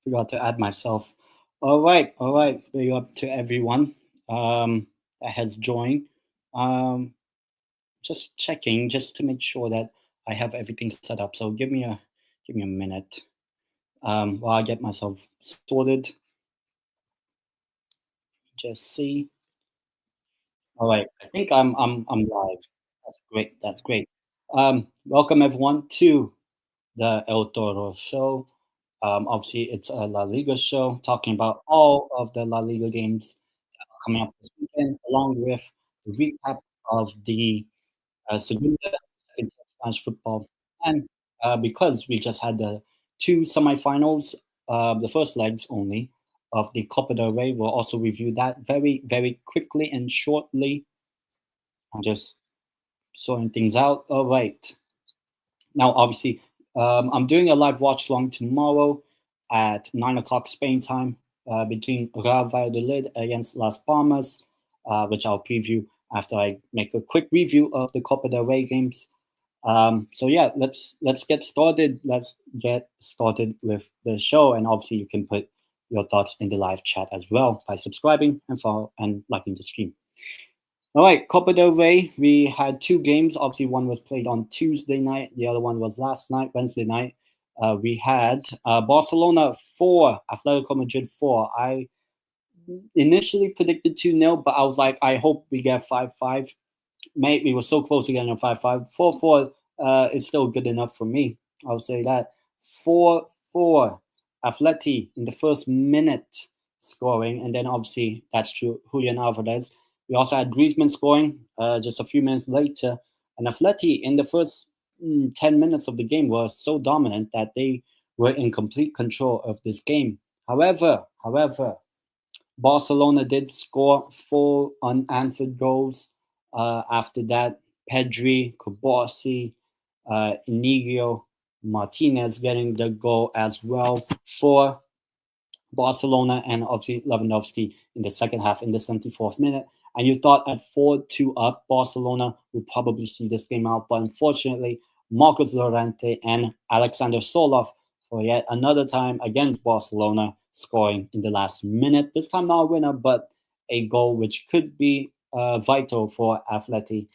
Forgot to add myself. All right. Big up to everyone that has joined. Um, just checking, just to make sure that I have everything set up. So give me a minute while I get myself sorted. Just see. All right. I think I'm live. That's great. That's great. Welcome everyone to the El Toro show. Obviously, it's a La Liga show talking about all of the La Liga games coming up this weekend, along with the recap of the Segunda second tier Spanish football. And because we just had the two semifinals, the first legs only of the Copa del Rey, we'll also review that very, very quickly and shortly. I'm just sorting things out. All right. Now, obviously, I'm doing a live watch long tomorrow at 9 o'clock Spain time between Real Valladolid against Las Palmas, which I'll preview after I make a quick review of the Copa del Rey games. So yeah, let's get started. Let's get started with the show, and obviously you can put your thoughts in the live chat as well by subscribing and follow and liking the stream. All right, Copa del Rey. We had two games. Obviously, one was played on Tuesday night. The other one was last night, Wednesday night. We had Barcelona 4, Atletico Madrid 4. I initially predicted 2-0, but I was like, I hope we get 5-5. Mate, we were so close to getting a 5-5. 4-4 is still good enough for me. I'll say that. 4-4. Atleti in the first minute scoring, and then obviously that's true. Julian Alvarez. We also had Griezmann scoring just a few minutes later, and Atleti in the first 10 minutes of the game were so dominant that they were in complete control of this game. However, Barcelona did score 4 unanswered goals. After that, Pedri, Kubarsi, Inigo Martinez getting the goal as well for Barcelona, and obviously Lewandowski in the second half in the 74th minute. And you thought at 4-2 up, Barcelona would probably see this game out, but unfortunately, Marcos Llorente and Alexander Solov for yet another time against Barcelona, scoring in the last minute. This time not a winner, but a goal which could be vital for Atleti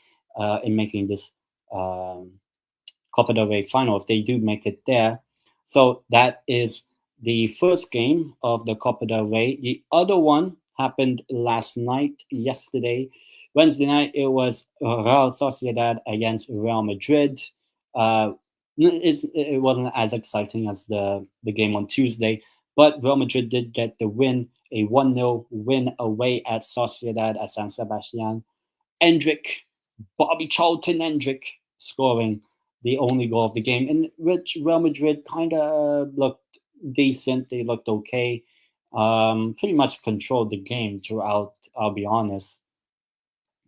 in making this Copa del Rey final if they do make it there. So that is the first game of the Copa del Rey. The other one happened last night, yesterday. Wednesday night, it was Real Sociedad against Real Madrid. It wasn't as exciting as the game on Tuesday, but Real Madrid did get the win, a 1-0 win away at Sociedad at San Sebastian. Bobby Charlton Endrick scoring the only goal of the game, in which Real Madrid kind of looked decent. They looked okay. Pretty much controlled the game throughout, I'll be honest.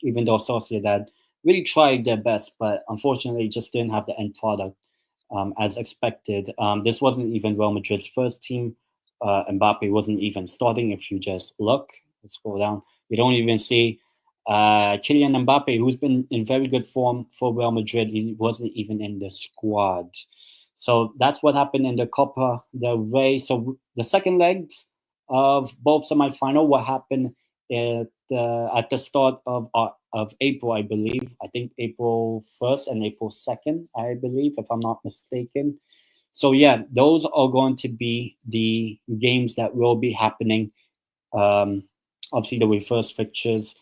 Even though Sociedad really tried their best, but unfortunately just didn't have the end product as expected. This wasn't even Real Madrid's first team. Mbappe wasn't even starting. If you just look, scroll down, you don't even see Kylian Mbappe, who's been in very good form for Real Madrid. He wasn't even in the squad. So that's what happened in the Copa del Rey. So the second legs of both semifinal, what happened at the start of April, I believe. I think April 1st and April 2nd, I believe, if I'm not mistaken. So yeah, those are going to be the games that will be happening. Obviously, the reverse fixtures.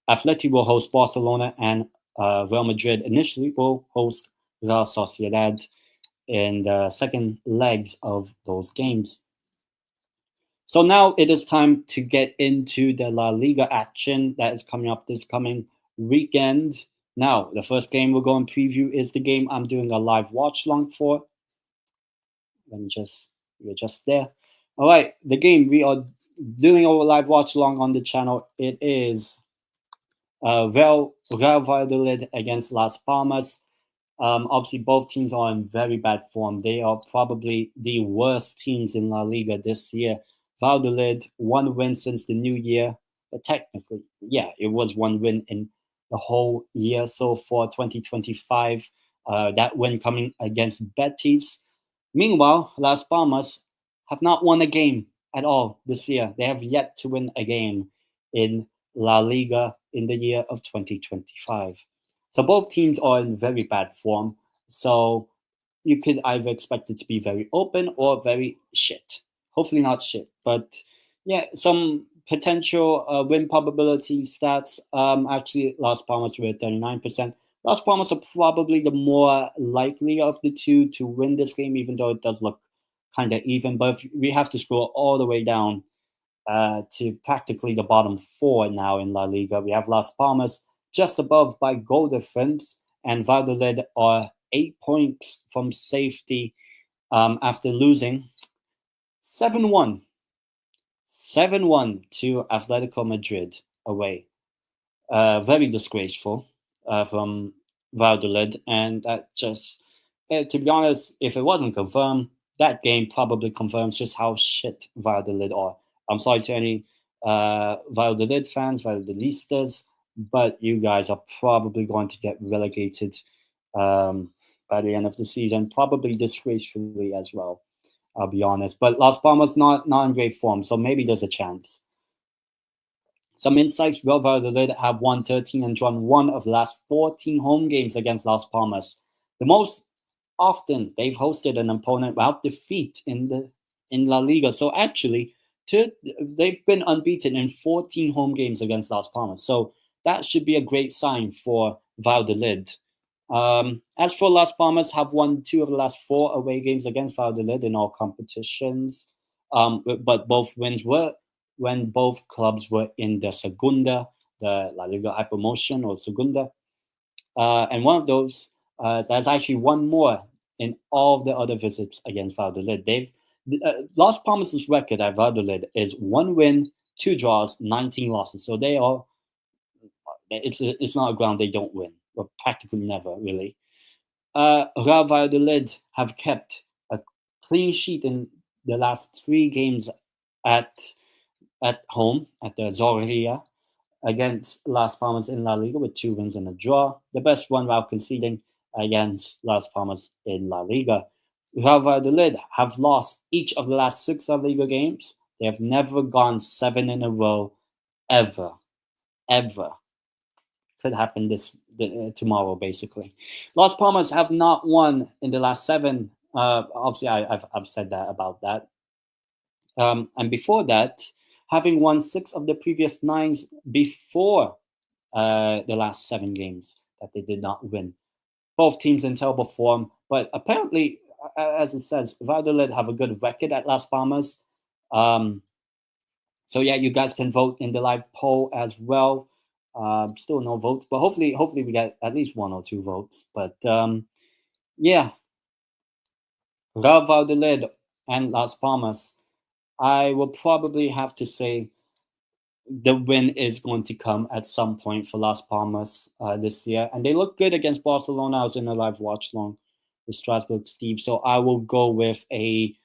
Atleti will host Barcelona, and Real Madrid initially will host Real Sociedad in the second legs of those games. So now it is time to get into the La Liga action that is coming up this coming weekend. Now, the first game we're going to preview is the game I'm doing a live watch long for. Let me just readjust there. All right, the game we are doing our live watch long on the channel, it is Real Valladolid against Las Palmas. Obviously, both teams are in very bad form. They are probably the worst teams in La Liga this year. Valladolid, one win since the new year. But technically, yeah, it was one win in the whole year so far, 2025. That win coming against Betis. Meanwhile, Las Palmas have not won a game at all this year. They have yet to win a game in La Liga in the year of 2025. So both teams are in very bad form. So you could either expect it to be very open or very shit. Hopefully not shit, but yeah, some potential win probability stats. Actually, Las Palmas were at 39%. Las Palmas are probably the more likely of the two to win this game, even though it does look kind of even. But we have to scroll all the way down to practically the bottom four now in La Liga. We have Las Palmas just above by goal difference, and Valladolid are 8 points from safety after losing 7-1. 7-1 to Atletico Madrid away. Very disgraceful from Valladolid, and that just, to be honest, if it wasn't confirmed, that game probably confirms just how shit Valladolid are. I'm sorry to any Valladolid fans, Valladolidistas, but you guys are probably going to get relegated by the end of the season, probably disgracefully as well. I'll be honest. But Las Palmas not in great form, so maybe there's a chance. Some insights: Real Valladolid have won 13 and drawn 1 of the last 14 home games against Las Palmas. The most often they've hosted an opponent without defeat in La Liga. So actually, they've been unbeaten in 14 home games against Las Palmas. So that should be a great sign for Valladolid. As for Las Palmas, have won 2 of the last 4 away games against Valladolid in all competitions. But both wins were when both clubs were in the Segunda, the La Liga Hypermotion or Segunda. And one of those, there's actually one more in all of the other visits against Valladolid. Las Palmas' record at Valladolid is 1 win, 2 draws, 19 losses. So they are, it's not a ground they don't win, or practically never, really. Real Valladolid have kept a clean sheet in the last 3 games at home at the Zorrilla against Las Palmas in La Liga with 2 wins and a draw. The best one while conceding against Las Palmas in La Liga. Real Valladolid have lost each of the last 6 La Liga games. They have never gone 7 in a row, ever. Could happen tomorrow, basically. Las Palmas have not won in the last 7. Obviously, I've said that about that. And before that, having won 6 of the previous 9 before the last 7 games that they did not win. Both teams in terrible form, but apparently, as it says, Valladolid have a good record at Las Palmas. So yeah, you guys can vote in the live poll as well. Still no votes, but hopefully we get at least 1 or 2 votes. But yeah, Real Valladolid and Las Palmas, I will probably have to say the win is going to come at some point for Las Palmas this year. And they look good against Barcelona. I was in a live watch long with Strasbourg Steve. So I will go with a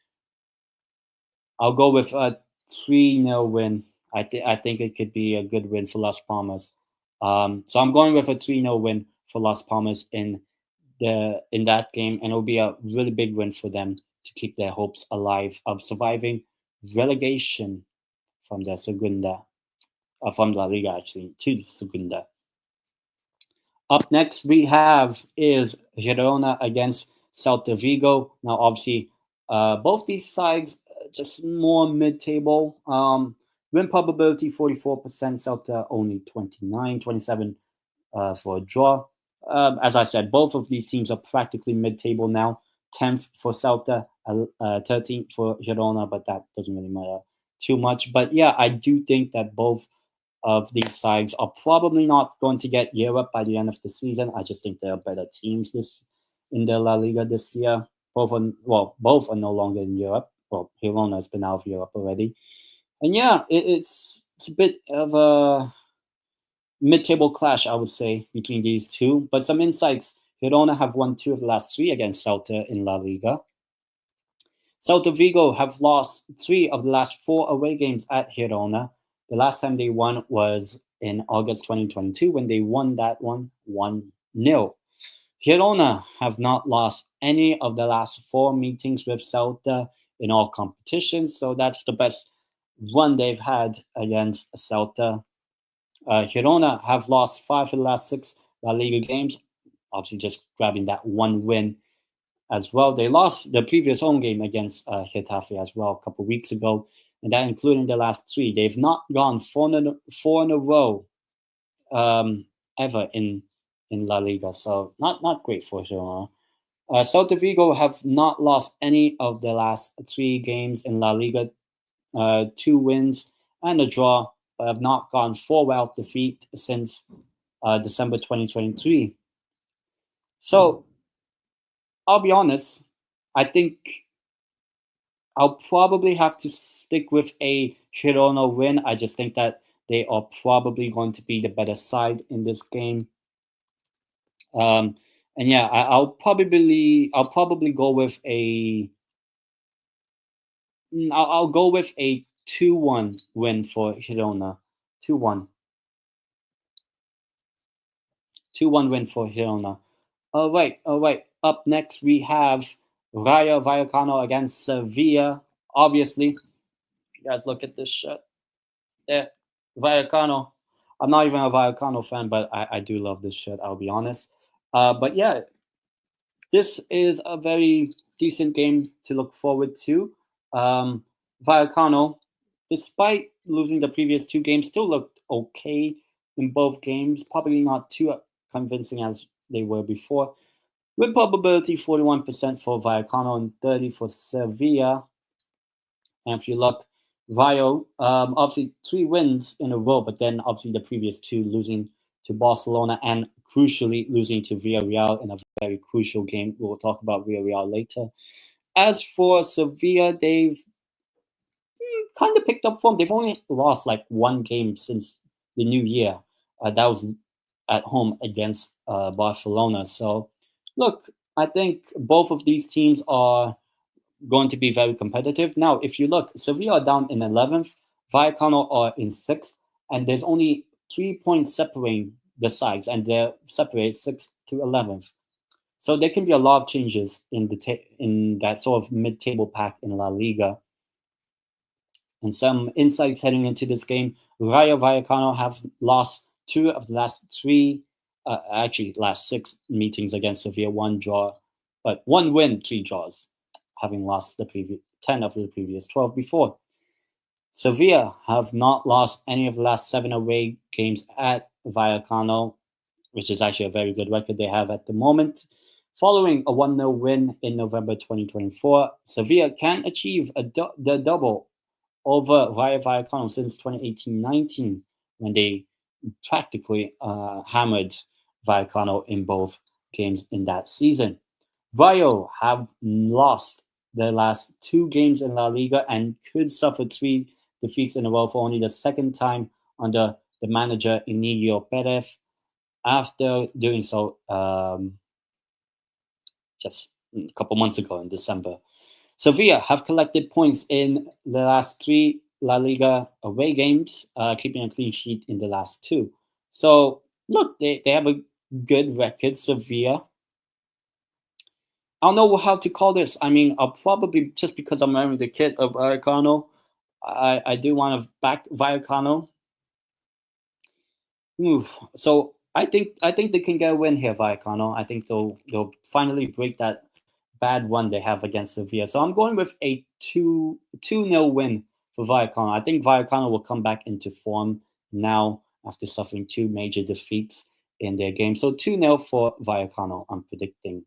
3-0 win. I think it could be a good win for Las Palmas. So I'm going with a 3-0 win for Las Palmas in that game, and it'll be a really big win for them to keep their hopes alive of surviving relegation from the Segunda, from La Liga actually, to the Segunda. Up next we have is Girona against Celta Vigo. Now obviously both these sides just more mid-table. Win probability 44%, Celta only 29, 27 for a draw. As I said, both of these teams are practically mid-table now. 10th for Celta, 13th for Girona, but that doesn't really matter too much. But yeah, I do think that both of these sides are probably not going to get Europe by the end of the season. I just think there are better teams in the La Liga this year. Both are no longer in Europe. Well, Girona has been out of Europe already. And yeah, it's a bit of a mid-table clash, I would say, between these two. But some insights: Girona have won 2 of the last 3 against Celta in La Liga. Celta Vigo have lost 3 of the last 4 away games at Girona. The last time they won was in August 2022 when they won that one 1-0. Girona have not lost any of the last 4 meetings with Celta in all competitions. So that's the best run they've had against Celta. Girona have lost 5 of the last 6 La Liga games, obviously just grabbing that one win as well. They lost the previous home game against Getafe as well a couple of weeks ago, and that including the last 3. They've not gone four in a row ever in La Liga, so not great for Girona. Celta Vigo have not lost any of the last 3 games in La Liga, 2 wins and a draw, but have not gone 4 without defeat since December 2023. So I'll be honest, I think I'll probably have to stick with a Girona win. I just think that they are probably going to be the better side in this game. And yeah, I'll probably go with a. I'll go with a 2-1 win for Girona. 2-1. 2-1 win for Girona. All right. Up next, we have Rayo Vallecano against Sevilla. Obviously, if you guys look at this shirt there, Vallecano. I'm not even a Vallecano fan, but I do love this shirt, I'll be honest. But yeah, this is a very decent game to look forward to. Vallecano, despite losing the previous 2 games, still looked okay in both games. Probably not too convincing as they were before. Win probability 41% for Vallecano and 30% for Sevilla. And if you look, Rayo, obviously 3 wins in a row, but then obviously the previous 2 losing to Barcelona and crucially losing to Villarreal in a very crucial game. We'll talk about Villarreal later. As for Sevilla, they've kind of picked up form. They've only lost like 1 game since the new year. That was at home against Barcelona. So, look, I think both of these teams are going to be very competitive. Now, if you look, Sevilla are down in 11th, Vallecano are in 6th, and there's only 3 points separating the sides, and they're separated 6th to 11th. So there can be a lot of changes in in that sort of mid-table pack in La Liga. And some insights heading into this game: Rayo Vallecano have lost 2 of the last 3, last 6 meetings against Sevilla, 1 draw, but 1 win, 3 draws, having lost the previous 10 of the previous 12 before. Sevilla have not lost any of the last 7 away games at Vallecano, which is actually a very good record they have at the moment. Following a 1-0 win in November 2024, Sevilla can achieve the double over Rayo Vallecano since 2018-19, when they practically hammered Vallecano in both games in that season. Rayo have lost their last 2 games in La Liga and could suffer 3 defeats in a row for only the 2nd time under the manager Inigo Perez, after doing so just a couple months ago in December. Sevilla have collected points in the last 3 La Liga away games, keeping a clean sheet in the last 2. So, look, they have a good record, Sevilla. I don't know how to call this. I mean, I'll probably, just because I'm wearing the kit of Vallecano, I do want to back Vallecano. So I think they can get a win here, Vallecano. I think they'll finally break that bad run they have against Sevilla. So I'm going with a 2-0 win for Vallecano. I think Vallecano will come back into form now after suffering 2 major defeats in their game. So 2-0 for Vallecano, I'm predicting.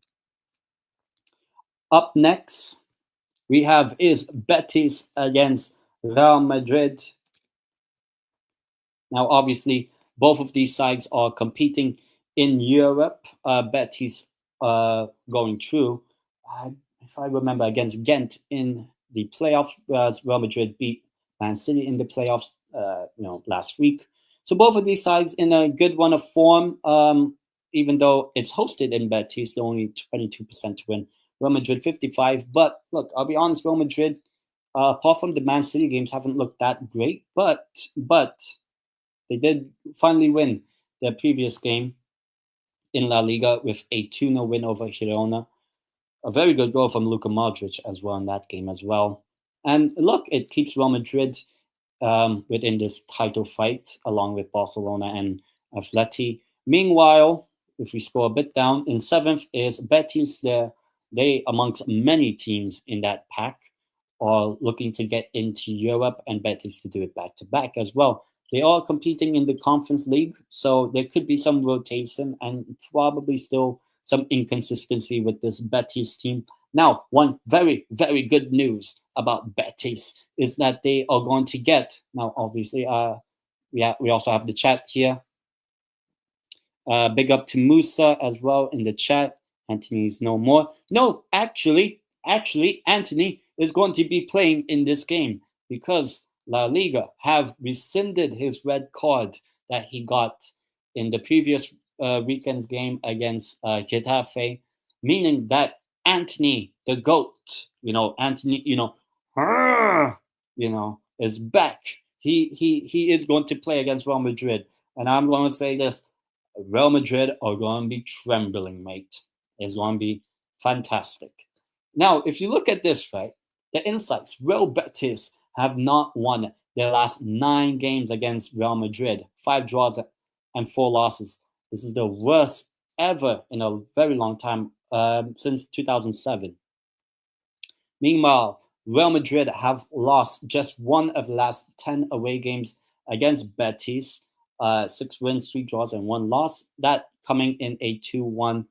Up next, we have is Betis against Real Madrid. Now, obviously, both of these sides are competing in Europe. Betis going through, if I remember, against Ghent in the playoffs, whereas Real Madrid beat Man City in the playoffs last week. So both of these sides in a good run of form, even though it's hosted in Betis, they're only 22% to win. Real Madrid 55%. But look, I'll be honest, Real Madrid, apart from the Man City games, haven't looked that great. But they did finally win their previous game in La Liga with a 2-0 win over Girona. A very good goal from Luka Modric as well in that game as well. And look, it keeps Real Madrid within this title fight along with Barcelona and Atleti. Meanwhile, if we scroll a bit down, in seventh is Betis. They, amongst many teams in that pack, are looking to get into Europe, and Betis to do it back to back as well. They are competing in the Conference League, so there could be some rotation and probably still some inconsistency with this Betis team. Now, one very, very good news about Betis is that they are going to get, now obviously, we also have the chat here. Big up to Musa as well in the chat. Anthony's no more. No, actually, Anthony is going to be playing in this game because La Liga have rescinded his red card that he got in the previous weekend's game against Getafe, meaning that Anthony, the GOAT, Anthony, is back. He is going to play against Real Madrid. And I'm going to say this, Real Madrid are going to be trembling, mate. It's going to be fantastic. Now, if you look at this, right, the insights, Real Betis have not won their last 9 games against Real Madrid, 5 draws and 4 losses. This is the worst ever in a very long time, since 2007. Meanwhile, Real Madrid have lost just 1 of the last 10 away games against Betis, 6 wins, 3 draws, and 1 loss. That coming in a 2-1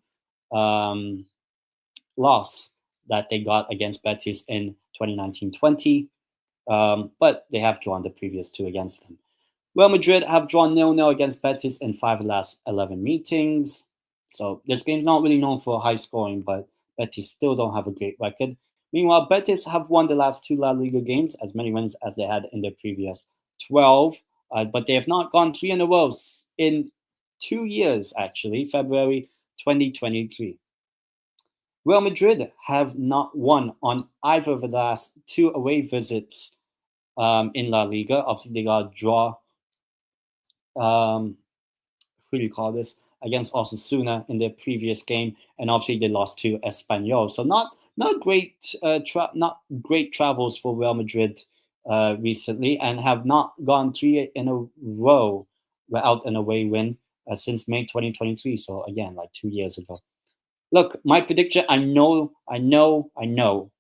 loss that they got against Betis in 2019-20. But they have drawn the previous 2 against them. Real Madrid have drawn 0-0 against Betis in 5 of the last 11 meetings. So this game's not really known for high scoring, but Betis still don't have a great record. Meanwhile, Betis have won the last 2 La Liga games, as many wins as they had in the previous 12. But they have not gone 3 in a row in 2 years, actually, February 2023. Real Madrid have not won on either of the last 2 away visits in La Liga. Obviously, they got a draw, against Osasuna in their previous game, and obviously they lost to Espanyol. So not great great travels for Real Madrid recently, and have not gone 3 in a row without an away win since May 2023. So again, like 2 years ago. Look, my prediction, I know,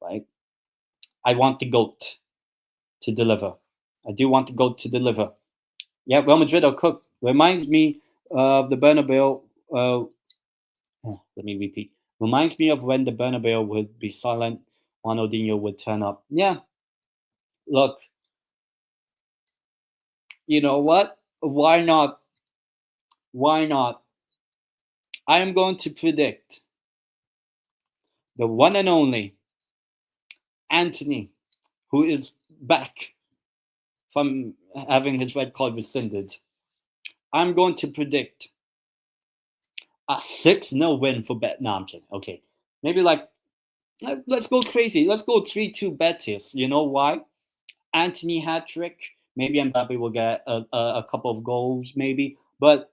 right? I want the GOAT to deliver. I do want the GOAT to deliver. Yeah, Real Madrid are cooked. Reminds me of the Bernabeu. Let me repeat. Reminds me of when the Bernabeu would be silent, Ronaldinho would turn up. Yeah. Look, you know what? Why not? Why not? I am going to predict the one and only Anthony, who is back from having his red card rescinded. I'm going to predict a 6-0 win for Bet. No, I'm kidding. Okay. Maybe let's go crazy. Let's go 3-2 Betis. You know why? Anthony hat-trick. Maybe Mbappe will get a couple of goals, maybe. But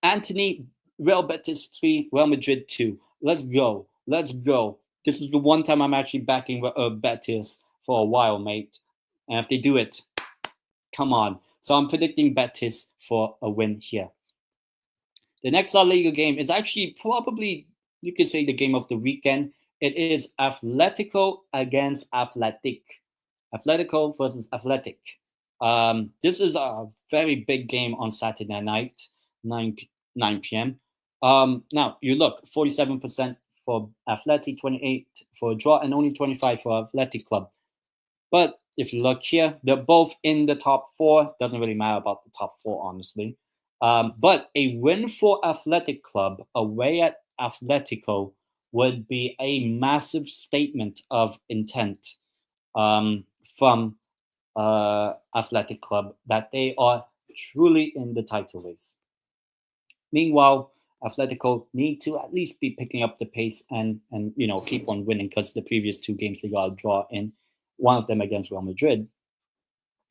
Anthony, Real Betis 3, Real Madrid 2. Let's go. Let's go. This is the one time I'm actually backing Betis for a while, mate. And if they do it, come on. So I'm predicting Betis for a win here. The next La Liga game is actually probably, you could say, the game of the weekend. It is Atletico against Athletic. Atletico versus Athletic. This is a very big game on Saturday night, 9 p.m. Now, you look, 47% for Athletic, 28 for a draw, and only 25 for Athletic Club. But if you look here, they're both in the top 4. Doesn't really matter about the top 4, honestly. But a win for Athletic Club away at Atletico would be a massive statement of intent from Athletic Club that they are truly in the title race. Meanwhile, Atletico need to at least be picking up the pace and keep on winning, because the previous 2 games they got a draw in, one of them against Real Madrid.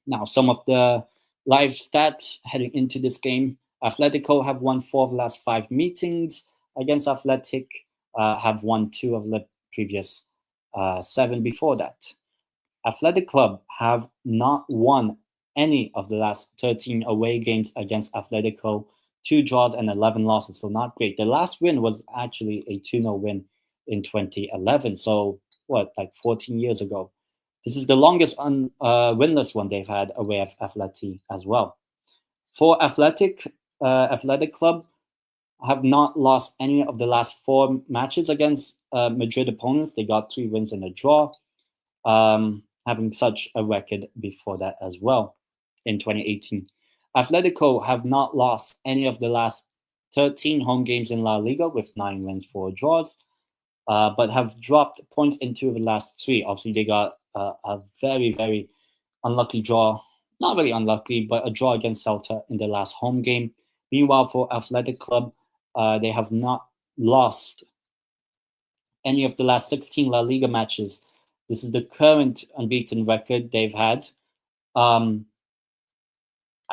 Now, some of the live stats heading into this game: Atletico have won 4 of the last 5 meetings against Athletic, have won 2 of the previous 7 before that. Athletic Club have not won any of the last 13 away games against Atletico, 2 draws and 11 losses, so not great. The last win was actually a 2-0 win in 2011, so what, like 14 years ago. This is the longest winless one they've had away at Atleti as well. For Athletic Club have not lost any of the last 4 matches against Madrid opponents. They got 3 wins and a draw, having such a record before that as well in 2018. Atletico have not lost any of the last 13 home games in La Liga with 9 wins, 4 draws, but have dropped points in 2 of the last 3. Obviously, they got a very, very unlucky draw. Not really unlucky, but a draw against Celta in the last home game. Meanwhile, for Athletic Club, they have not lost any of the last 16 La Liga matches. This is the current unbeaten record they've had. I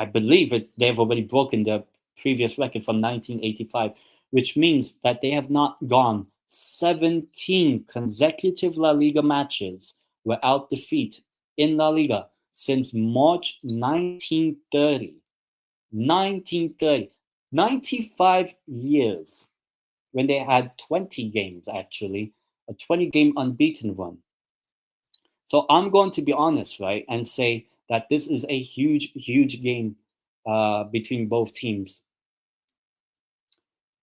believe they've already broken their previous record from 1985, which means that they have not gone 17 consecutive La Liga matches without defeat in La Liga since March 1930. 1930. 95 years, when they had 20 games, actually, a 20-game unbeaten run. So I'm going to be honest, right, and say that this is a huge, huge game between both teams.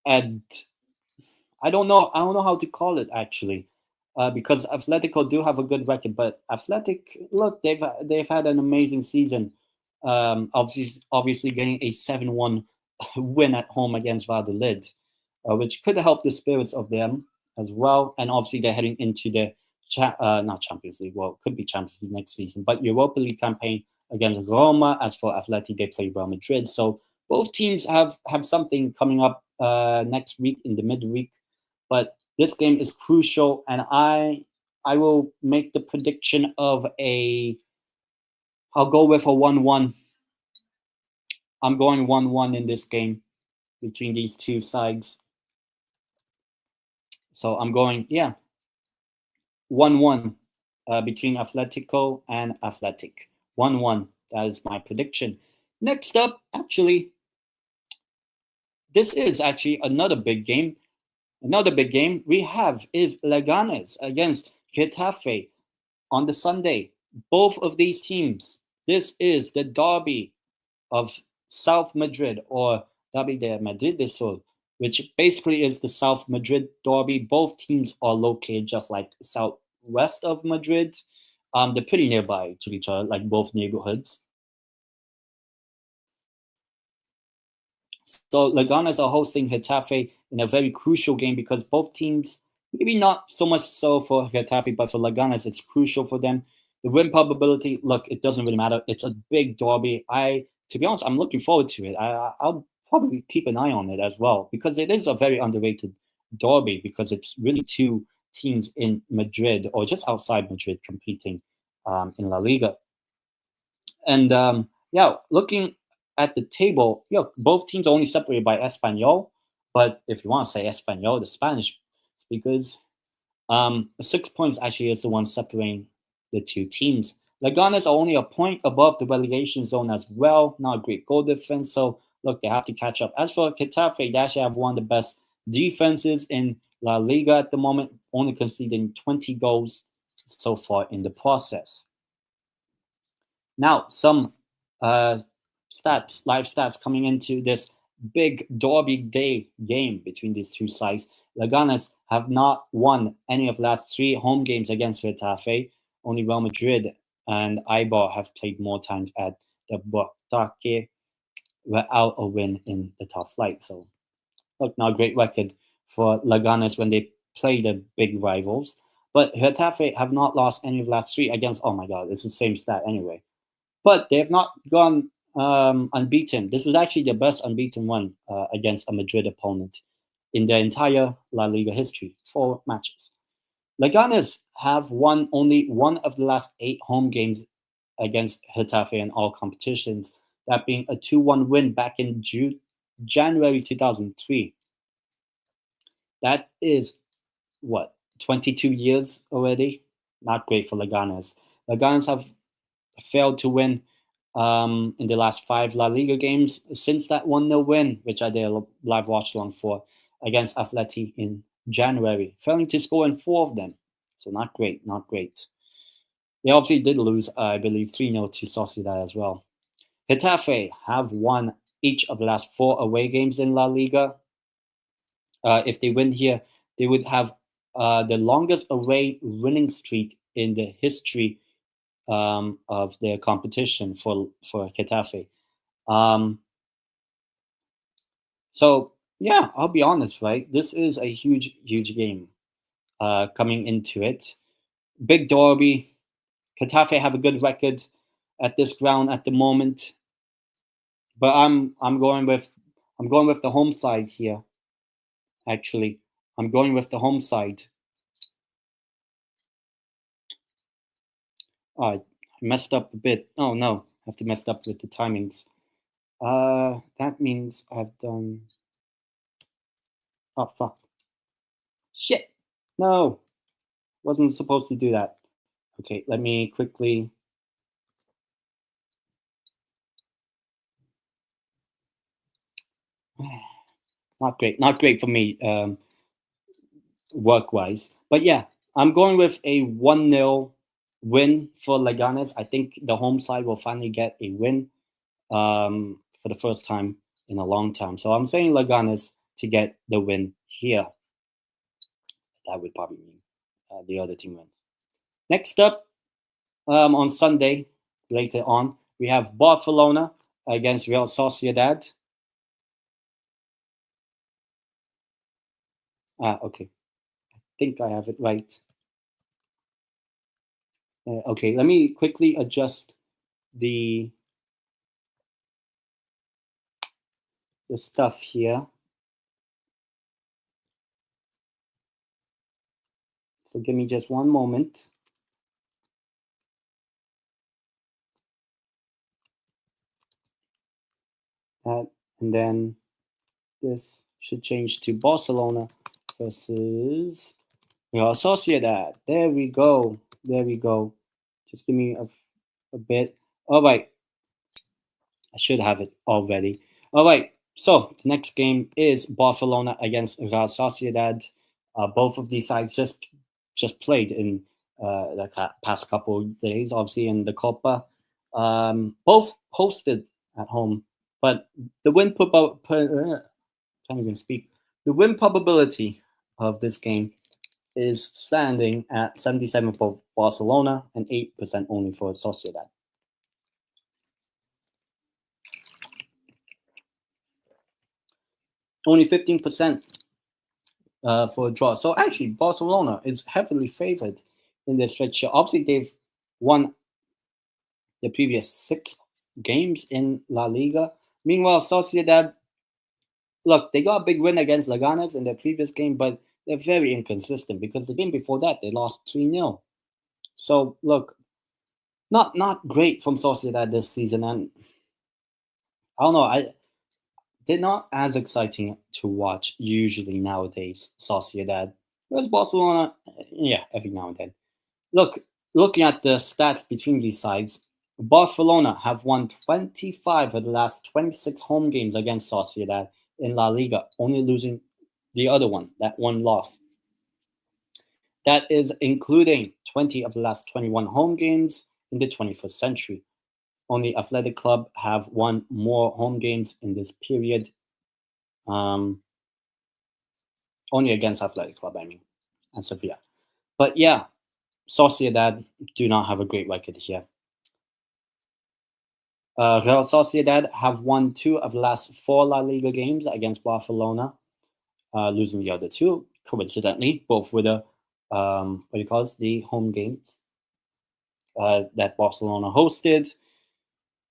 And I don't know how to call it, actually, because Atletico do have a good record, but Athletic, look, they've had an amazing season. Obviously getting a 7-1 win at home against Valladolid, which could help the spirits of them as well. And obviously they're heading into the not Champions League, well, could be Champions League next season, but Europa League campaign against Roma. As for Atleti, they play Real Madrid. So both teams have something coming up next week in the midweek. But this game is crucial, and I will make the prediction of I'll go with a 1-1. I'm going 1-1 in this game between these two sides. So I'm going, 1-1 between Atletico and Athletic. 1-1. That is my prediction. Next up, actually, this is actually another big game. Another big game we have is Leganés against Getafe on the Sunday. Both of these teams, this is the derby of South Madrid, or Derby de Madrid del Sur, which basically is the South Madrid derby. Both teams are located just like southwest of Madrid. They're pretty nearby to each other, like both neighborhoods. So Leganés are hosting Getafe in a very crucial game because both teams, maybe not so much so for Getafe, but for Leganés, it's crucial for them. The win probability, look, it doesn't really matter. It's a big derby. To be honest, I'm looking forward to it. I'll probably keep an eye on it as well because it is a very underrated derby because it's really 2 teams in Madrid or just outside Madrid competing in La Liga. And looking at the table, both teams are only separated by Espanyol. But if you want to say Espanyol, the Spanish speakers, 6 points actually is the one separating the 2 teams. Leganés are only a point above the relegation zone as well. Not a great goal difference. So, look, they have to catch up. As for Getafe, they actually have one of the best defenses in La Liga at the moment, only conceding 20 goals so far in the process. Now, some live stats coming into this big derby day game between these two sides. Leganés have not won any of the last 3 home games against Getafe. Only Real Madrid and Eibar have played more times at the Botake without a win in the top flight. So, look, not a great record for Leganés when they play the big rivals. But Getafe have not lost any of the last 3 against, oh my God, it's the same stat anyway. But they have not gone unbeaten. This is actually the best unbeaten one against a Madrid opponent in their entire La Liga history, 4 matches. Leganés have won only 1 of the last 8 home games against Getafe in all competitions, that being a 2-1 win back in January 2003. That is, 22 years already. Not great for Leganés. Leganés have failed to win in the last 5 La Liga games since that 1-0 win, which I did a live watch along for, against Atleti in January, failing to score in 4 of them. So not great, not great. They obviously did lose, I believe, 3-0 to Sociedad as well. Getafe have won each of the last 4 away games in La Liga. If they win here, they would have the longest away winning streak in the history of the competition for Getafe. So yeah, I'll be honest, right? This is a huge game coming into it. Big derby. Getafe have a good record at this ground at the moment, but I'm going with the home side here. Actually, I'm going with the home side. I messed up a bit. Oh no, I have to mess up with the timings. That means I've done. Oh fuck. Shit. No, wasn't supposed to do that. Okay, let me quickly. Not great for me work-wise. But yeah, I'm going with a 1-0 win for Leganés. I think the home side will finally get a win for the first time in a long time. So I'm saying Leganés to get the win here. That would probably mean the other team wins. Next up, on Sunday, later on, we have Barcelona against Real Sociedad. Okay. I think I have it right. Okay, let me quickly adjust the stuff here. So give me just one moment. And then this should change to Barcelona versus Real Sociedad. There we go. There we go. Just give me a bit. All right. I should have it already. All right. So the next game is Barcelona against Real Sociedad. Both of these sides just played in the past couple of days, obviously in the Copa. Both hosted at home, but the win can't even speak. The win probability of this game is standing at 77 for Barcelona and 8% only for Sociedad. Only 15% for a draw. So actually, Barcelona is heavily favored in this stretch. Obviously, they've won the previous 6 games in La Liga. Meanwhile, Sociedad, look, they got a big win against Leganés in their previous game, but they're very inconsistent because the game before that, they lost 3-0. So, look, not great from Sociedad this season. And I don't know, they're not as exciting to watch usually nowadays, Sociedad. Whereas Barcelona, yeah, every now and then. Looking at the stats between these sides, Barcelona have won 25 of the last 26 home games against Sociedad in La Liga, only losing the other one, that one loss. That is including 20 of the last 21 home games in the 21st century. Only Athletic Club have won more home games in this period. Only against Athletic Club, I mean, and Sevilla. But yeah, Sociedad do not have a great record here. Real Sociedad have won 2 of the last 4 La Liga games against Barcelona, losing the other 2, coincidentally, both with the home games that Barcelona hosted.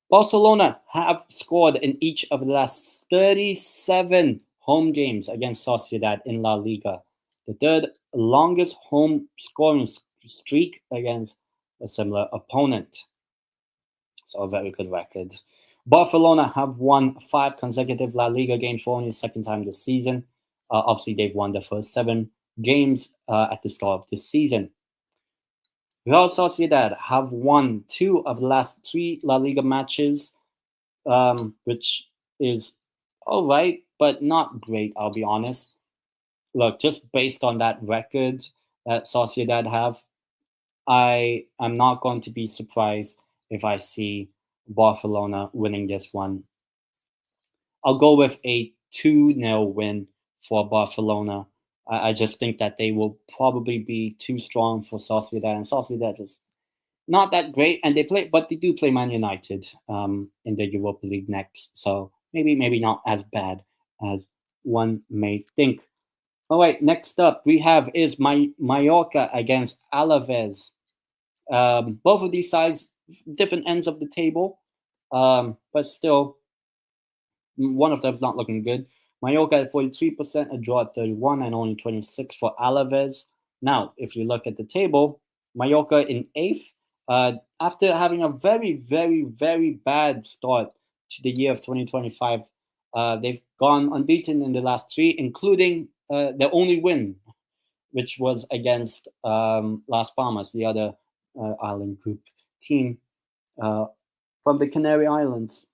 Barcelona have scored in each of the last 37 home games against Sociedad in La Liga, the third longest home scoring streak against a similar opponent. So a very good record. Barcelona have won 5 consecutive La Liga games for only the second time this season. Obviously, they've won the first 7 games at the start of this season. Real Sociedad have won 2 of the last 3 La Liga matches, which is all right, but not great, I'll be honest. Look, just based on that record that Sociedad have, I am not going to be surprised if I see Barcelona winning this one. I'll go with a 2-0 win for Barcelona. I just think that they will probably be too strong for Sociedad, and Sociedad is not that great, and they do play Man United in the Europa League next, so maybe not as bad as one may think. All right, next up we have is Mallorca against Alavés. Both of these sides, different ends of the table, but still, one of them is not looking good. Mallorca at 43%, a draw at 31, and only 26 for Alavés. Now, if you look at the table, Mallorca in 8th, after having a very, very, very bad start to the year of 2025. They've gone unbeaten in the last 3, including their only win, which was against Las Palmas, the other island group team from the Canary Islands.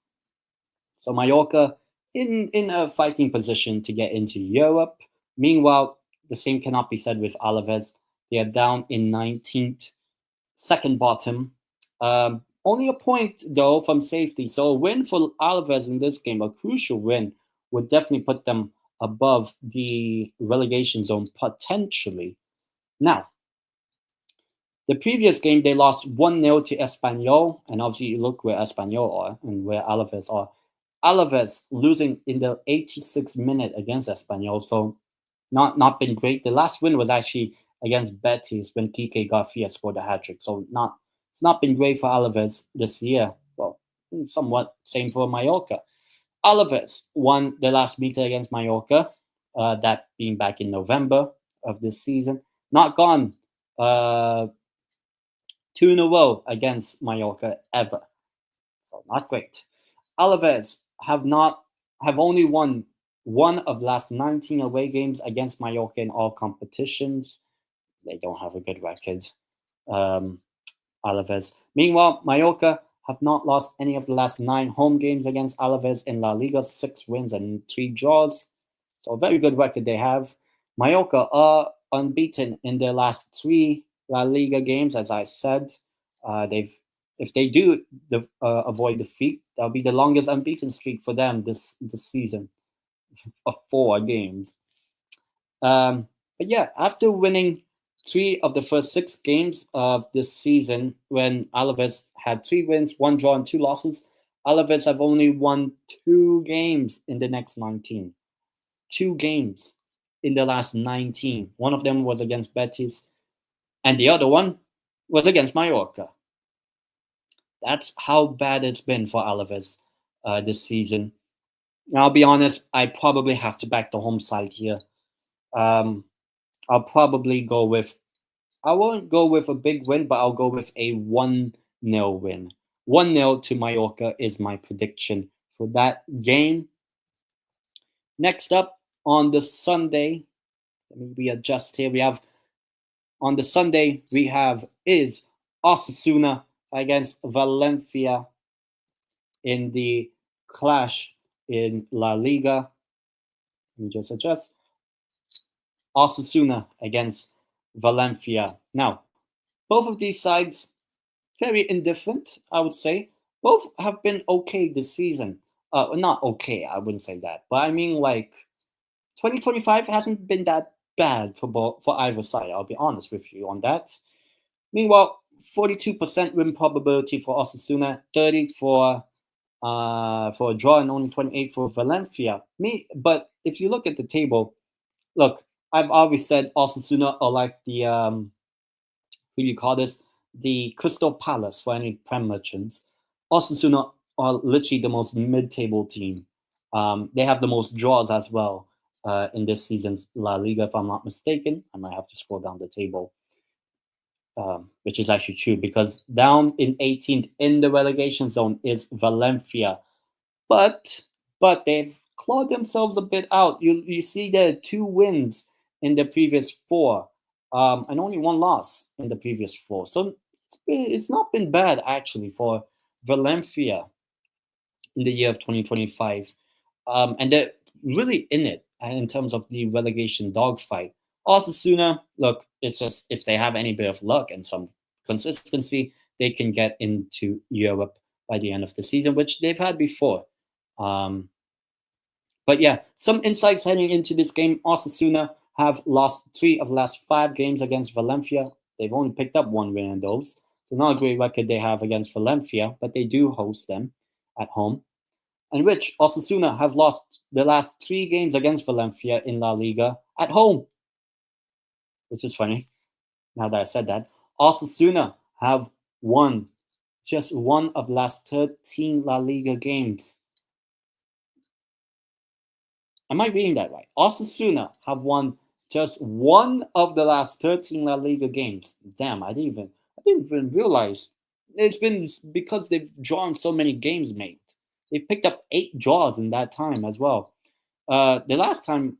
So Mallorca in a fighting position to get into Europe. Meanwhile, the same cannot be said with Alavés. They are down in 19th, second bottom. Only a point, though, from safety. So a win for Alavés in this game, a crucial win, would definitely put them above the relegation zone, potentially. Now, the previous game, they lost 1-0 to Espanyol, and obviously you look where Espanyol are and where Alavés are. Alavés losing in the 86th minute against Espanyol, so not been great. The last win was actually against Betis when Kike Garcia scored a hat-trick, so it's not been great for Alavés this year. Well, somewhat same for Mallorca. Alavés won the last meeting against Mallorca, that being back in November of this season. Not gone 2 in a row against Mallorca ever, so not great. Alavés have only won 1 of the last 19 away games against Mallorca in all competitions. They don't have a good record. Alavés. Meanwhile, Mallorca have not lost any of the last 9 home games against Alavés in La Liga, 6 wins and 3 draws. So a very good record they have. Mallorca are unbeaten in their last 3 La Liga games, as I said. If they do avoid defeat, that'll be the longest unbeaten streak for them this season of 4 games. But yeah, after winning 3 of the first 6 games of this season, when Alavés had 3 wins, 1 draw, and 2 losses, Alavés have only won 2 games in the next 19. 2 games in the last 19. One of them was against Betis, and the other one was against Mallorca. That's how bad it's been for Alavés this season. And I'll be honest, I probably have to back the home side here. I'll probably go with, I won't go with a big win, but I'll go with a 1-0 win. 1-0 to Mallorca is my prediction for that game. Next up, on the Sunday, let me readjust here. On the Sunday, we have is Osasuna against Valencia in the clash in La Liga. Let me just adjust. Osasuna against Valencia. Now, both of these sides, very indifferent, I would say. Both have been okay this season. Not okay, I wouldn't say that. But I mean, like, 2025 hasn't been that bad for either side. I'll be honest with you on that. Meanwhile, 42% win probability for Osasuna, 30 for a draw, and only 28 for Valencia. But if you look at the table, look, I've always said Osasuna are like the what do you call this? The Crystal Palace for any Prem merchants. Osasuna are literally the most mid-table team. They have the most draws as well in this season's La Liga, if I'm not mistaken. I might have to scroll down the table, which is actually true, because down in 18th in the relegation zone is Valencia. But they've clawed themselves a bit out. You see their 2 wins in the previous 4, and only 1 loss in the previous 4. So it's not been bad actually for Valencia in the year of 2025. And they're really in it in terms of the relegation dogfight. Osasuna, look, it's just if they have any bit of luck and some consistency, they can get into Europe by the end of the season, which they've had before. But yeah, some insights heading into this game. Osasuna have lost 3 of the last 5 games against Valencia. They've only picked up 1 win in those. So not a great record they have against Valencia, but they do host them at home. In which Osasuna have lost the last 3 games against Valencia in La Liga at home. Which is funny, now that I said that. Osasuna have won just 1 of the last 13 La Liga games. Am I reading that right? Osasuna have won just 1 of the last 13 La Liga games. Damn, I didn't even realize. It's been because they've drawn so many games, mate. They picked up 8 draws in that time as well. The last time,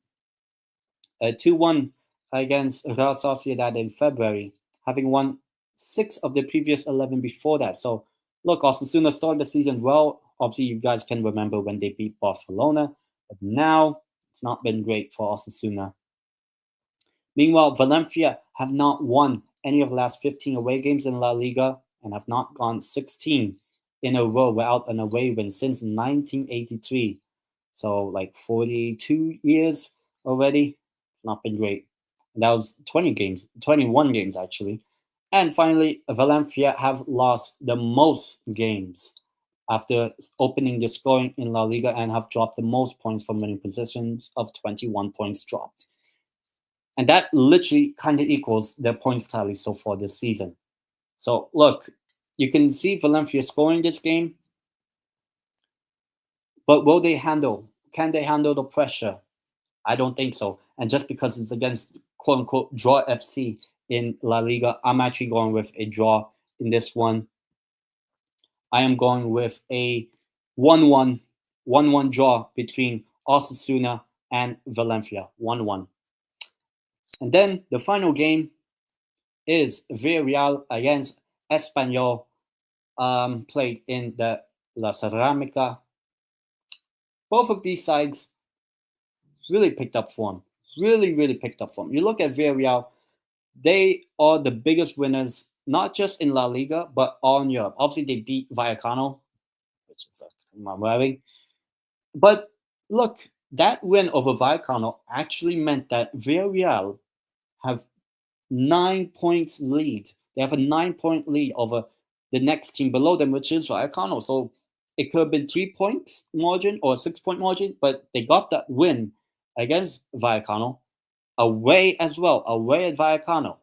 2-1 against Real Sociedad in February, having won 6 of the previous 11 before that. So, look, Osasuna started the season well. Obviously, you guys can remember when they beat Barcelona. But now, it's not been great for Osasuna. Meanwhile, Valencia have not won any of the last 15 away games in La Liga and have not gone 16 in a row without an away win since 1983. So, like 42 years already. It's not been great. And that was 21 games actually. And finally, Valencia have lost the most games after opening the scoring in La Liga and have dropped the most points from winning positions of 21 points dropped. And that literally kind of equals their points tally so far this season. So look, you can see Valencia scoring this game, but will they handle? Can they handle the pressure? I don't think so. And just because it's against quote unquote draw FC in La Liga, I'm actually going with a draw in this one. I am going with a 1-1 draw between Osasuna and Valencia. 1-1. And then the final game is Villarreal against Espanyol, played in the La Ceramica. Both of these sides really picked up form. Really picked up form. You look at Villarreal, they are the biggest winners, not just in La Liga, but all in Europe. Obviously, they beat Vallecano, which is I'm wearing. But look, that win over Vallecano actually meant that Villarreal have 9 points lead. They have a 9-point lead over the next team below them, which is Vallecano. So it could have been 3 points margin or a 6-point margin, but they got that win against Vallecano away as well, away at Vallecano.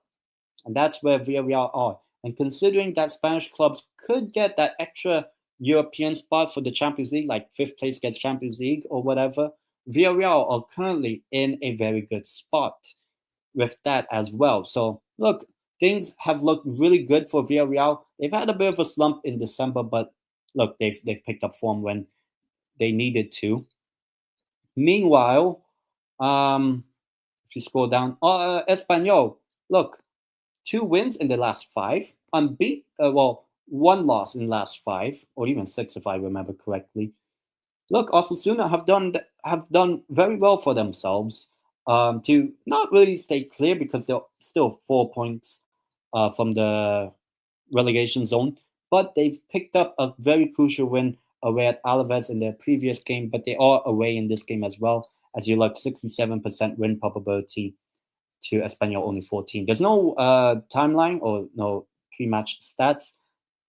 And that's where Villarreal are. And considering that Spanish clubs could get that extra European spot for the Champions League, like 5th place gets Champions League or whatever, Villarreal are currently in a very good spot with that as well. So look, things have looked really good for Villarreal. They've had a bit of a slump in December, but look, they've picked up form when they needed to. Meanwhile, if you scroll down, Espanyol, look, 2 wins in the last 5, unbeaten. 1 loss in the last 5, or even 6 if I remember correctly. Look, Osasuna have done very well for themselves. To not really stay clear because they're still 4 points from the relegation zone, but they've picked up a very crucial win away at Alavés in their previous game, but they are away in this game as well, as you look 67% win probability to Espanyol only 14. There's no timeline or no pre-match stats,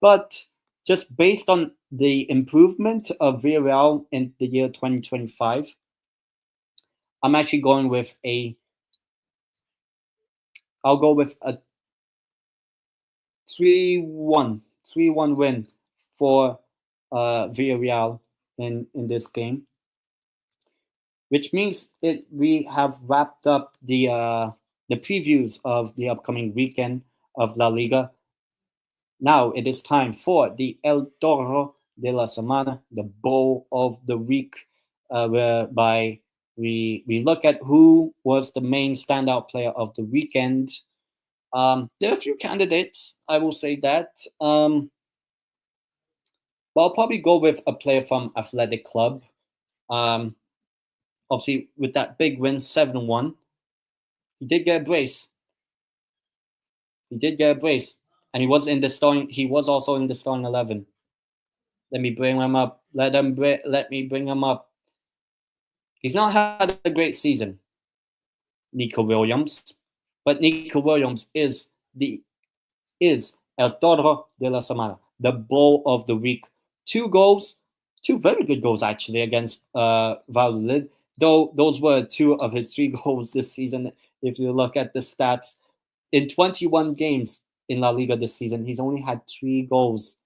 but just based on the improvement of Villarreal in the year 2025, I'm actually going with I'll go with a 3-1 win for Villarreal in this game, which means we have wrapped up the previews of the upcoming weekend of La Liga. Now it is time for the El Toro de la Semana, the bowl of the week, whereby we look at who was the main standout player of the weekend. There are a few candidates, I will say that. But I'll probably go with a player from Athletic Club. Obviously, with that big win, 7-1, he did get a brace. And he was in the starting. He was also in the starting 11. Let me bring him up. Let me bring him up. He's not had a great season, Nico Williams, but Nico Williams is El Toro de la Semana, the Bull of the Week. 2 goals, 2 very good goals actually against Valladolid. Though those were 2 of his 3 goals this season. If you look at the stats, in 21 games in La Liga this season, he's only had 3 goals,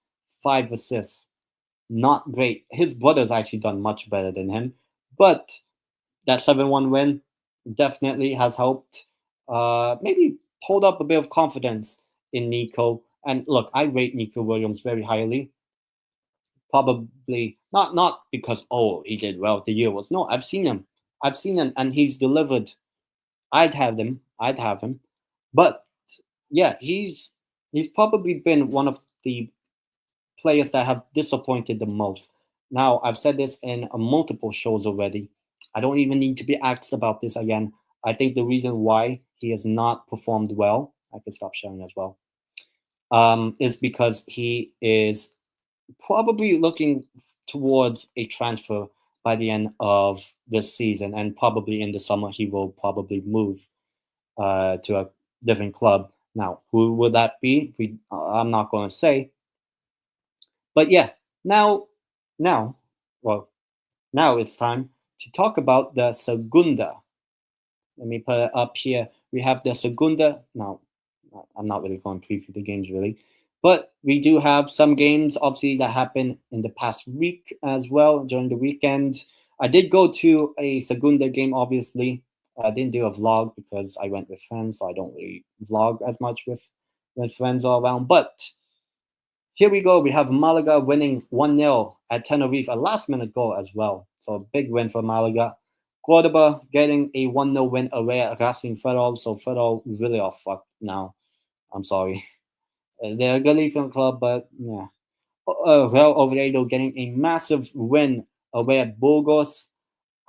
5 assists. Not great. His brother's actually done much better than him, but that 7-1 win definitely has helped. Maybe hold up a bit of confidence in Nico. And look, I rate Nico Williams very highly. Probably not because he did well the year was. No, I've seen him, and he's delivered. I'd have him, but yeah, he's probably been one of the players that have disappointed the most. Now, I've said this in multiple shows already. I don't even need to be asked about this again. I think the reason why he has not performed well, I can stop sharing as well, is because he is probably looking towards a transfer by the end of this season, and probably in the summer he will probably move to a different club. Now, who would that be? I'm not going to say. But yeah, now it's time to talk about the Segunda. Let me put it up here. We have the Segunda. Now, I'm not really going to preview the games really, but we do have some games obviously that happened in the past week as well during the weekend. I did go to a Segunda game, obviously. I didn't do a vlog because I went with friends, so I don't really vlog as much with friends all around. But here we go. We have Malaga winning 1-0 at Tenerife, a last-minute goal as well. So a big win for Malaga. Cordoba getting a 1-0 win away at Racing Ferrol. So Ferrol really are fucked now. I'm sorry. They're a Galician club, but yeah. Real Oviedo getting a massive win away at Burgos.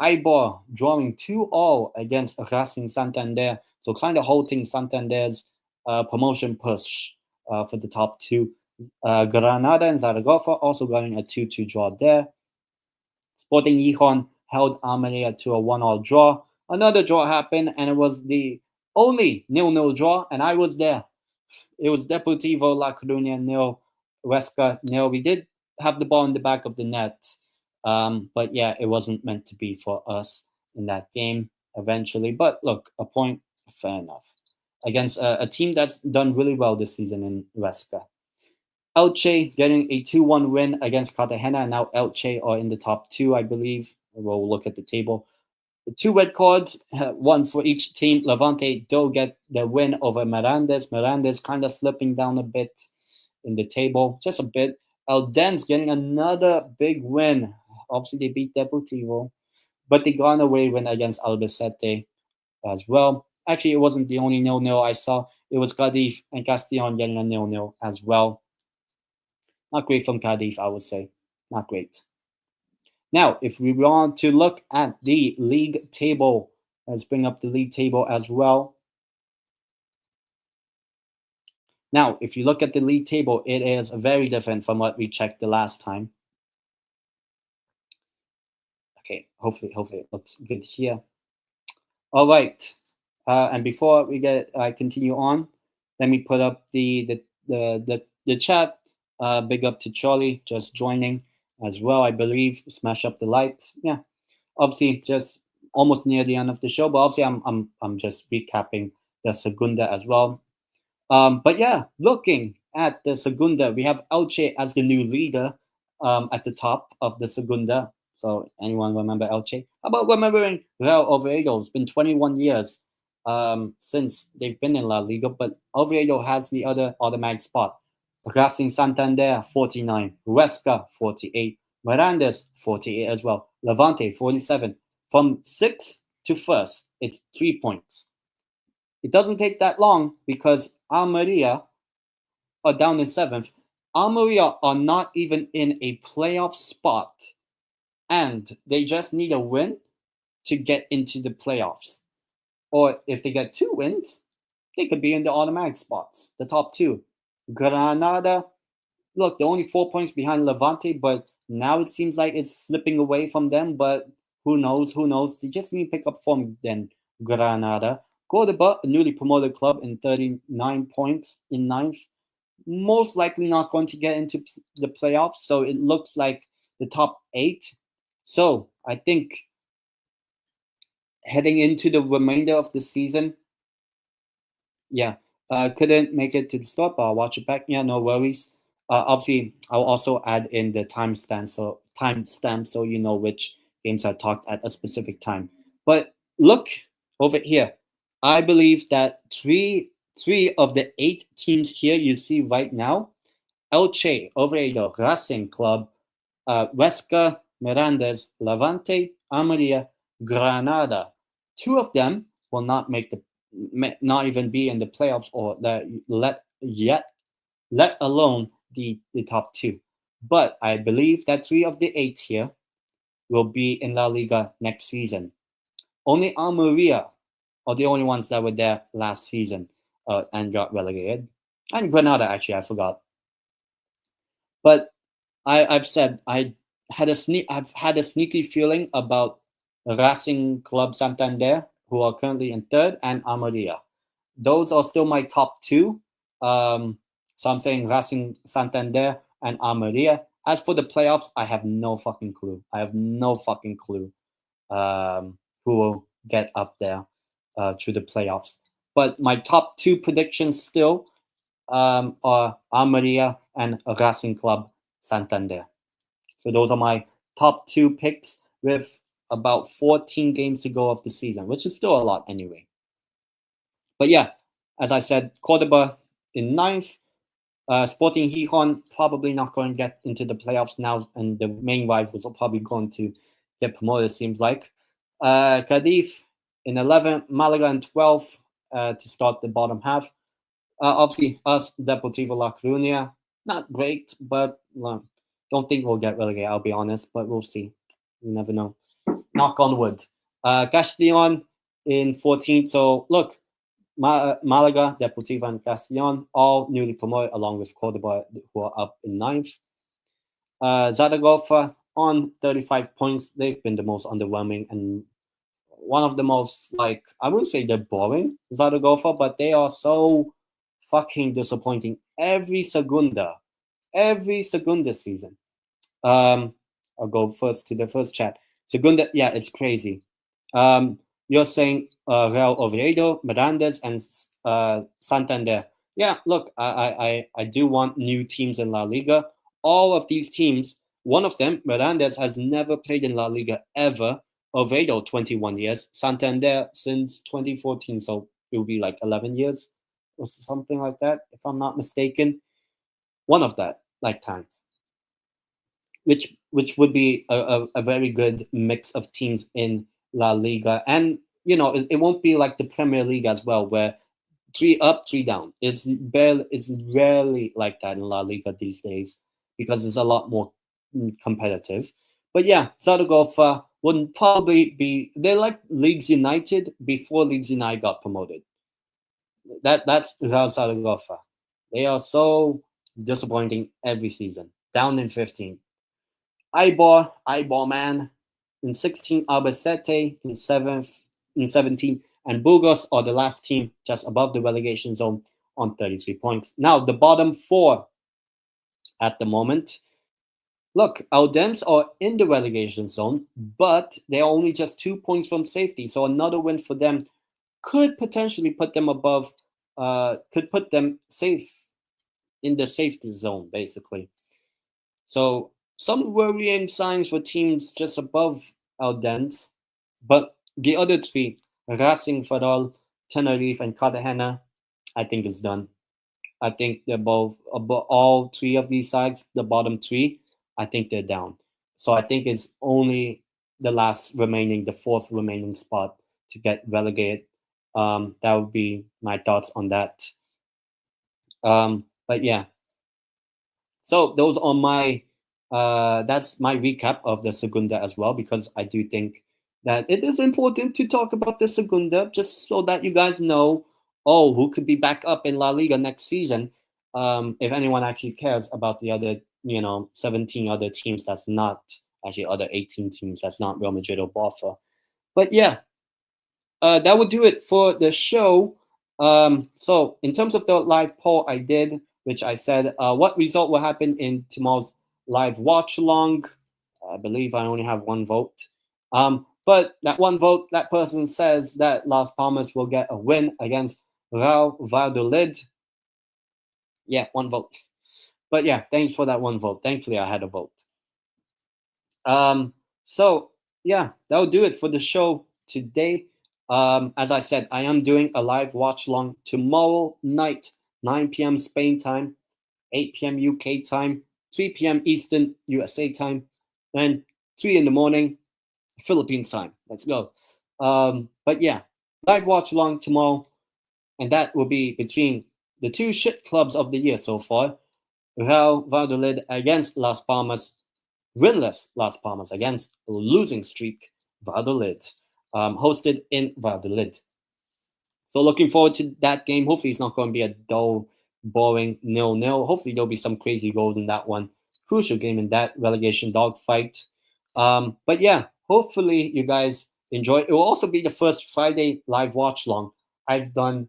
Eibar drawing 2-2 against Racing Santander. So kind of halting Santander's promotion push for the top 2. Granada and Zaragoza also getting a 2-2 draw there. Sporting Gijón held Almeria to a 1-1 draw. Another draw happened, and it was the only 0-0 draw, and I was there. It was Deportivo La Coruña 0, Huesca 0. We did have the ball in the back of the net, but yeah, it wasn't meant to be for us in that game eventually. But look, a point, fair enough, against a team that's done really well this season in Huesca. Elche getting a 2-1 win against Cartagena, and now Elche are in the top 2, I believe. We'll look at the table. 2 red cards, 1 for each team. Levante do get the win over Mirandes. Mirandes kind of slipping down a bit in the table, just a bit. Elden's getting another big win. Obviously, they beat Deportivo, but they got an away win against Albacete as well. Actually, it wasn't the only 0-0 I saw. It was Cadiz and Castellón getting a 0-0 as well. Not great from Cadiz, I would say. Not great. Now, if we want to look at the league table, let's bring up the league table as well. Now, if you look at the league table, it is very different from what we checked the last time. Okay, hopefully it looks good here. All right, and before we continue on, let me put up the chat. Big up to Charlie just joining as well, I believe. Smash up the lights. Yeah, obviously just almost near the end of the show, but obviously I'm just recapping the Segunda as well. But yeah, looking at the Segunda, we have Elche as the new leader at the top of the Segunda. So anyone remember Elche? How about remembering Real Oviedo? It's been 21 years since they've been in La Liga, but Oviedo has the other automatic spot. Racing Santander, 49. Huesca, 48. Mirandes, 48 as well. Levante, 47. From 6th to 1st, it's 3 points. It doesn't take that long because Almeria are down in 7th. Almeria are not even in a playoff spot, and they just need a win to get into the playoffs. Or if they get 2 wins, they could be in the automatic spots, the top 2. Granada, look, they're only 4 points behind Levante, but now it seems like it's slipping away from them. But who knows? Who knows? They just need to pick up form then. Granada. Cordoba, a newly promoted club, in 39 points in 9th. Most likely not going to get into the playoffs, so it looks like the top 8. So I think heading into the remainder of the season, couldn't make it to the start, but I'll watch it back. Yeah, no worries. Obviously, I'll also add in the timestamp so you know which games I talked at a specific time. But look over here. I believe that three of the 8 teams here you see right now, Elche, Oviedo, Racing Club, Huesca, Mirandas, Levante, Almeria, Granada. 2 of them will not not even be in the playoffs, or let alone the top 2. But I believe that 3 of the 8 here will be in La Liga next season. Only Almeria are the only ones that were there last season and got relegated. And Granada, actually, I forgot. But I've said I've had a sneaky feeling about Racing Club Santander, who are currently in 3rd, and Almeria. Those are still my top 2. So I'm saying Racing Santander and Almeria. As for the playoffs, I have no fucking clue. Who will get up there through the playoffs. But my top 2 predictions still are Almeria and Racing Club Santander. So those are my top 2 picks with about 14 games to go of the season, which is still a lot anyway. But yeah, as I said, Cordoba in 9th. Sporting Gijón probably not going to get into the playoffs now, and the main rivals are probably going to get promoted, seems like. Cadiz in 11th, Malaga in 12th to start the bottom half. Obviously, us, Deportivo La Coruña, not great, but don't think we'll get relegated, I'll be honest, but we'll see. You never know. Knock on wood. Castellón in 14th. So, look, Malaga, Deportivo, and Castellón, all newly promoted, along with Cordoba, who are up in 9th. Zaragoza on 35 points. They've been the most underwhelming and one of the most, I wouldn't say they're boring, Zaragoza, but they are so fucking disappointing every Segunda season. I'll go first to the first chat. Segunda, yeah, it's crazy. You're saying Real Oviedo, Mirandas, and Santander. Yeah, look, I do want new teams in La Liga. All of these teams, one of them, Mirandas, has never played in La Liga ever. Oviedo, 21 years. Santander since 2014, so it will be 11 years or something like that, if I'm not mistaken. One of that time. Which would be a very good mix of teams in La Liga. And, it won't be like the Premier League as well, where 3 up, 3 down. It's rarely like that in La Liga these days because it's a lot more competitive. But yeah, Zaragoza wouldn't probably be... They're like Leeds United before Leeds United got promoted. That's Real Zaragoza. They are so disappointing every season. Down in 15. Eibar man in 16, Albacete in 17, and Burgos are the last team just above the relegation zone on 33 points. Now, the bottom 4 at the moment. Look, Aldense are in the relegation zone, but they are only just 2 points from safety. So another win for them could potentially put them above, could put them safe in the safety zone, basically. So some worrying signs for teams just above Aldense, but the other 3, Racing Ferrol, Tenerife, and Cartagena, I think it's done. I think they're both, all 3 of these sides, the bottom 3, I think they're down. So I think it's only the fourth remaining spot to get relegated. That would be my thoughts on that. But yeah, so those are my that's my recap of the Segunda as well, because I do think that it is important to talk about the Segunda, just so that you guys know, who could be back up in La Liga next season. If anyone actually cares about the other, 17 other teams, that's not actually other 18 teams, that's not Real Madrid or Barca. But yeah, that would do it for the show. So in terms of the live poll I did, which I said, what result will happen in tomorrow's live watch along? I believe I only have one vote. But that one vote, that person says that Las Palmas will get a win against Real Valladolid. Yeah, one vote. But yeah, thanks for that one vote. Thankfully, I had a vote. So yeah, that'll do it for the show today. As I said, I am doing a live watch along tomorrow night, 9 p.m. Spain time, 8 p.m. UK time, 3 p.m. Eastern USA time, and 3 in the morning Philippines time. Let's go. But yeah, live watch along tomorrow, and that will be between the two shit clubs of the year so far, Real Valladolid against Las Palmas, winless Las Palmas against a losing streak Valladolid, hosted in Valladolid. So looking forward to that game. Hopefully it's not going to be a dull, boring 0-0. Hopefully there'll be some crazy goals in that one. Crucial game in that relegation dogfight. But yeah, hopefully you guys enjoy. It will also be the first Friday live watch long I've done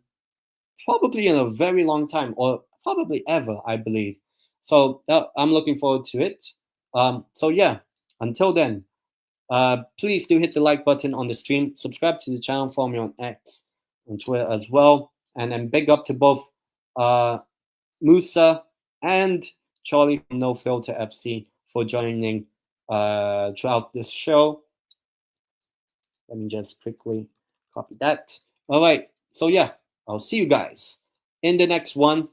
probably in a very long time, or probably ever, I believe. So I'm looking forward to it. So yeah, until then, please do hit the like button on the stream, subscribe to the channel, follow me on X and Twitter as well, and then big up to both Musa and Charlie from No Filter FC for joining throughout this show. Let me just quickly copy that. All right, so yeah, I'll see you guys in the next one.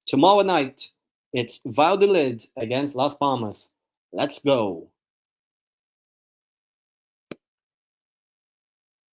Tomorrow night, it's Valladolid against Las Palmas. Let's go.